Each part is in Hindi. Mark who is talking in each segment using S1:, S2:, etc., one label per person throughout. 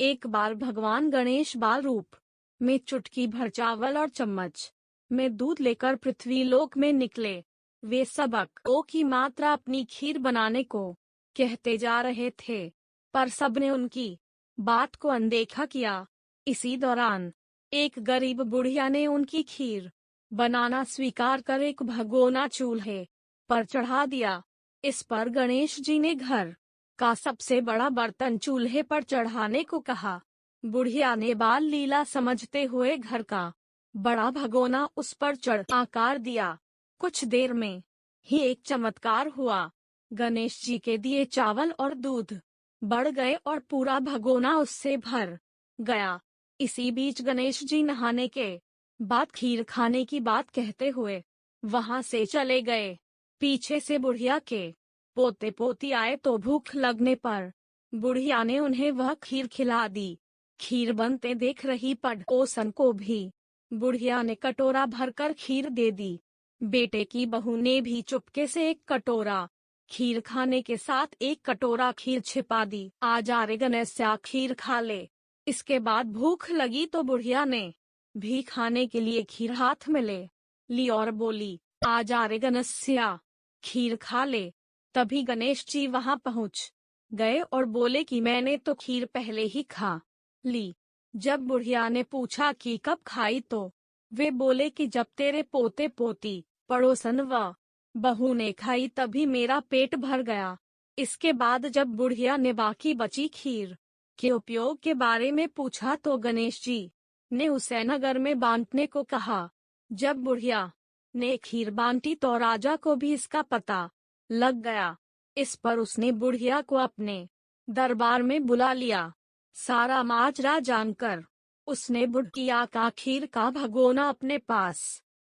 S1: एक बार भगवान गणेश बाल रूप में चुटकी भर चावल और चम्मच में दूध लेकर पृथ्वी लोक में निकले। वे सबक ओ की मात्रा अपनी खीर बनाने को कहते जा रहे थे, पर सबने उनकी बात को अनदेखा किया। इसी दौरान एक गरीब बुढ़िया ने उनकी खीर बनाना स्वीकार कर एक भगोना चूल्हे पर चढ़ा दिया। इस पर गणेश जी ने घर का सबसे बड़ा बर्तन चूल्हे पर चढ़ाने को कहा। बुढ़िया ने बाल लीला समझते हुए घर का बड़ा भगोना उस पर चढ़ आकार दिया। कुछ देर में ही एक चमत्कार हुआ। गणेश जी के दिए चावल और दूध बढ़ गए और पूरा भगोना उससे भर गया। इसी बीच गणेश जी नहाने के बाद खीर खाने की बात कहते हुए वहां से चले गए। पीछे से बुढ़िया के पोते पोती आए तो भूख लगने पर बुढ़िया ने उन्हें वह खीर खिला दी। खीर बनते देख रही पड़ोसन को भी बुढ़िया ने कटोरा भरकर खीर दे दी। बेटे की बहू ने भी चुपके से एक कटोरा खीर खाने के साथ एक कटोरा खीर छिपा दी। आ जा रे गणेशा, खीर खा ले। इसके बाद भूख लगी तो बुढ़िया ने भी खाने के लिए खीर हाथ में ले ली और बोली, आ जा रे गणेशा, खीर खा ले। तभी गणेश जी वहां पहुंच गए और बोले कि मैंने तो खीर पहले ही खा ली। जब बुढ़िया ने पूछा कि कब खाई तो वे बोले कि जब तेरे पोते पोती पड़ोसन व बहू ने खाई तभी मेरा पेट भर गया। इसके बाद जब बुढ़िया ने बाकी बची खीर के उपयोग के बारे में पूछा तो गणेश जी ने उसे नगर में बांटने को कहा। जब बुढ़िया ने खीर बांटी तो राजा को भी इसका पता लग गया। इस पर उसने बुढ़िया को अपने दरबार में बुला लिया। सारा माजरा जानकर उसने बुढ़िया का खीर का भगोना अपने पास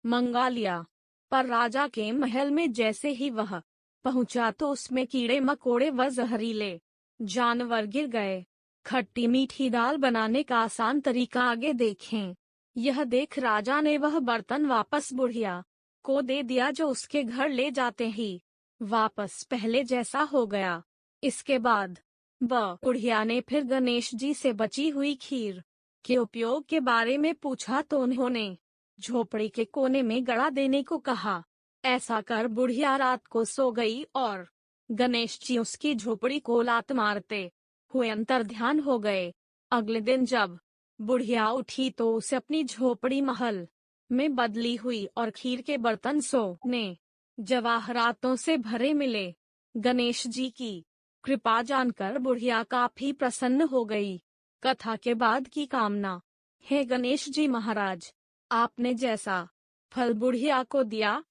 S1: मंगा लिया। पर राजा के महल में जैसे ही वह पहुंचा तो उसमें कीड़े मकोड़े व जहरीले जानवर गिर गए। खट्टी मीठी दाल बनाने का आसान तरीका आगे देखें। यह देख राजा ने वह बर्तन वापस बुढ़िया को दे दिया, जो उसके घर ले जाते ही वापस पहले जैसा हो गया। इसके बाद बुढ़िया ने फिर गणेश जी से बची हुई खीर के उपयोग के बारे में पूछा तो उन्होंने झोपड़ी के कोने में गड़ा देने को कहा। ऐसा कर बुढ़िया रात को सो गई और गणेश जी उसकी झोपड़ी को लात मारते हुए अंतर्ध्यान हो गए। अगले दिन जब बुढ़िया उठी तो उसे अपनी झोपड़ी महल में बदली हुई और खीर के बर्तन सोने जवाहरातों से भरे मिले। गणेश जी की कृपा जानकर बुढ़िया काफी प्रसन्न हो गई। कथा के बाद की कामना। हे गणेश जी महाराज, आपने जैसा फल बुढ़िया को दिया